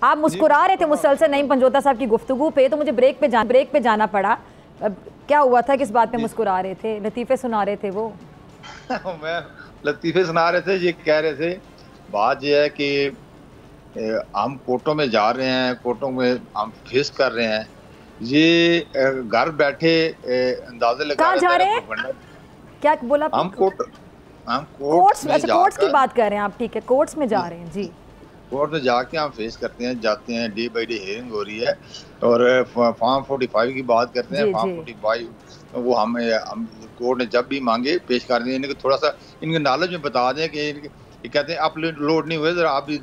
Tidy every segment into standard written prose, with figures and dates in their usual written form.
आप मुस्कुरा रहे थे मुसलसल नईम पंजोता साहब की गुफ्तगू पे, तो मुझे ब्रेक पे जाना पड़ा। क्या हुआ था, किस बात पे मुस्कुरा रहे थे? लतीफ़े सुना रहे थे वो? मैं लतीफ़े सुना रहे थे, ये कह रहे थे बात यह है कि हम कोर्टों में जा रहे हैं, कोर्टों में हम फेस कर रहे हैं, ये घर बैठे अंदाजे लगा जा रहे हैं? क्या बोला? हम कोर्ट्स की बात कर रहे हैं आप? ठीक है, कोर्ट्स में जा रहे हैं जी। कोर्ट में जाके हम फेस करते हैं, जाते हैं, डे बाई डे हियरिंग हो रही है और फॉर्म 45 की बात करते हैं। फॉर्म 45 वो हम कोर्ट ने जब भी मांगे पेश कर दें। इनको थोड़ा सा इनके नॉलेज में बता दें कि ये कहते हैं अपलोड नहीं हुए, जरा आप भी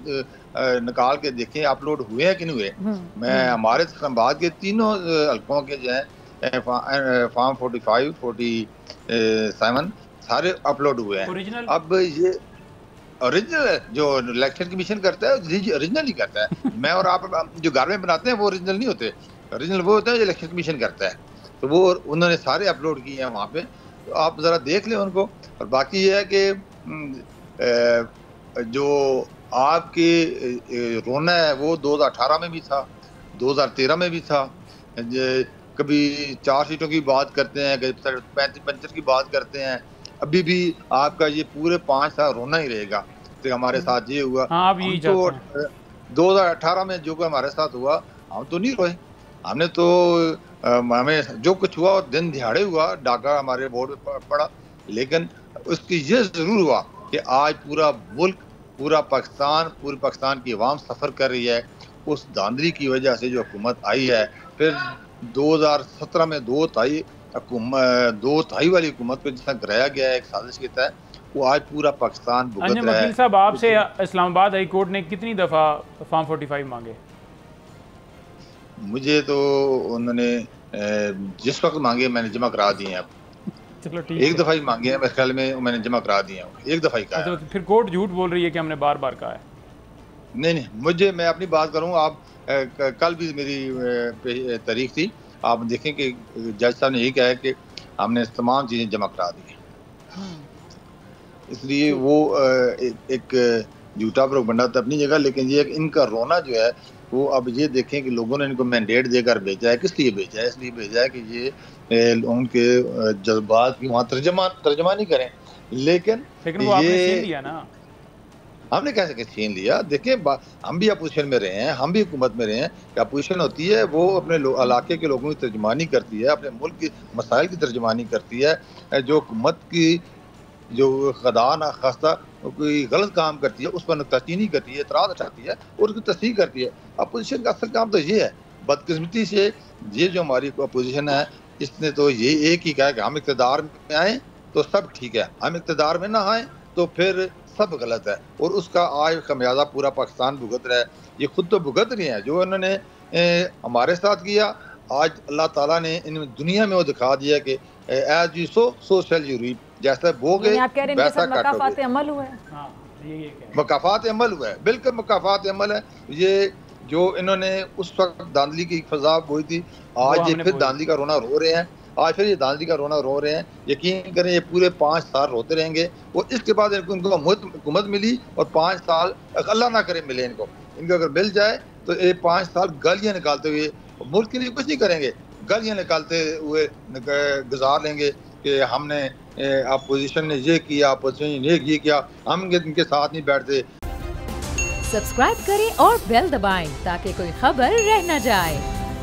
निकाल के देखें अपलोड हुए हैं कि नहीं हुए। मैं हमारे संवाद के तीनों हल्कों के जो है फॉर्म 45, 47 सारे अपलोड हुए हैं। अब ये ओरिजिनल है, जो इलेक्शन कमीशन करता है ओरिजिनल ही करता है। मैं और आप जो घर में बनाते हैं वो ओरिजिनल नहीं होते, ओरिजिनल वो होता है जो इलेक्शन कमीशन करता है। तो वो उन्होंने सारे अपलोड किए हैं वहाँ पे, तो आप ज़रा देख लें उनको। और बाकी ये है कि जो आपकी रोना है वो 2018 में भी था, 2013 में भी था। कभी 4 सीटों की बात करते हैं, कभी 35 की बात करते हैं। अभी भी आपका ये पूरे 5 साल रोना ही रहेगा कि हमारे साथ ये हुआ। हाँ, हम तो 2018 में जो हमारे साथ हुआ हम तो नहीं रोए, हमने तो हमें जो कुछ हुआ दिन दिहाड़े हुआ, डाका हमारे बोर्ड पे पड़ा। लेकिन उसकी ये जरूर हुआ कि आज पूरा मुल्क, पूरी पाकिस्तान की अवाम सफ़र कर रही है उस धांधली की वजह से जो हुकूमत आई है। फिर 2017 में दो ताई वाली हुकूमत को जिसका गिराया गया है एक साजिश के तहत, वो आज पूरा पाकिस्तान भुगत रहा है। वकील साहब, आपसे इस्लामाबाद हाई कोर्ट ने कितनी दफ़ा फॉर्म 45 मांगे? मुझे तो उन्होंने जिस वक्त मांगे मैंने जमा करा दिए हैं। चलो ठीक, एक दफ़ा ही मांगे हैं मेरे ख्याल में, मैंने जमा करा दिए हैं, एक दफ़ा ही कहा। तो फिर कोर्ट झूठ बोल रही है कि हमने बार बार कहा है? नहीं, मैं अपनी बात करूँ। आप कल भी मेरी तारीख थी, आप देखें कि जज साहब ने यही कहा है कि हमने तमाम चीज़ें जमा करा दी हैं। इसलिए वो एक झूठा प्रोपगंडा था अपनी जगह, लेकिन ये इनका रोना जो है वो अब ये देखें कि लोगों ने इनको मैंडेट देकर भेजा है। किस लिए भेजा है? इसलिए भेजा है कि ये उनके जज्बात की वहाँ तर्जमा नहीं करें। लेकिन वो आपने छीन लिया ना। हमने कैसे छीन लिया? देखिए, हम भी अपोजिशन में रहे हैं, हम भी हुकूमत में रहे हैं। अपोजिशन होती है वो अपने इलाके के लोगों की तर्जमानी करती है, अपने मुल्क की मसाइल की तर्जमानी करती है। जो हुकूमत की जो खुदा ना खास्ता कोई गलत काम करती है उस पर नुक्ताचीनी करती है, एतराज़ उठाती है और उसकी तस्दीक करती है। अपोजिशन का असल काम तो ये है। बदकिस्मती से ये जो हमारी अपोजिशन है, इसने तो ये एक ही कहा कि हम इक़्तिदार में आए तो सब ठीक है, हम इक़्तिदार में ना आए तो फिर सब गलत है। और उसका आज खमियाजा पूरा पाकिस्तान भुगत रहा है। ये खुद तो भुगत रहे हैं, जो उन्होंने हमारे साथ किया, आज अल्लाह ताला ने इन दुनिया में वो दिखा दिया कि as you sow shall you reap. जैसा बोगे वैसा काटोगे। अमल हुआ है, मकाफात अमल हुआ है, बिल्कुल मकाफात अमल है। ये जो इन्होंने उस वक्त धांधली की फजा बोई थी, आज ये फिर धांधली का रोना रो रहे हैं। आज फिर ये धांधली का रोना रो रहे हैं। यकीन करें ये पूरे 5 साल रोते रहेंगे। और इसके बाद इनको हुकूमत मिली और 5 साल अल्लाह ना करे मिले इनको अगर मिल जाए तो ये 5 साल गालियाँ निकालते हुए मुल्क के लिए कुछ नहीं करेंगे, गालियाँ निकालते हुए गुजार लेंगे कि हमने अपोजिशन ने ये किया, अपोजिशन ने ये किया, हम इनके साथ नहीं बैठते। सब्सक्राइब करें और बेल दबाएं ताकि कोई खबर रह न जाए।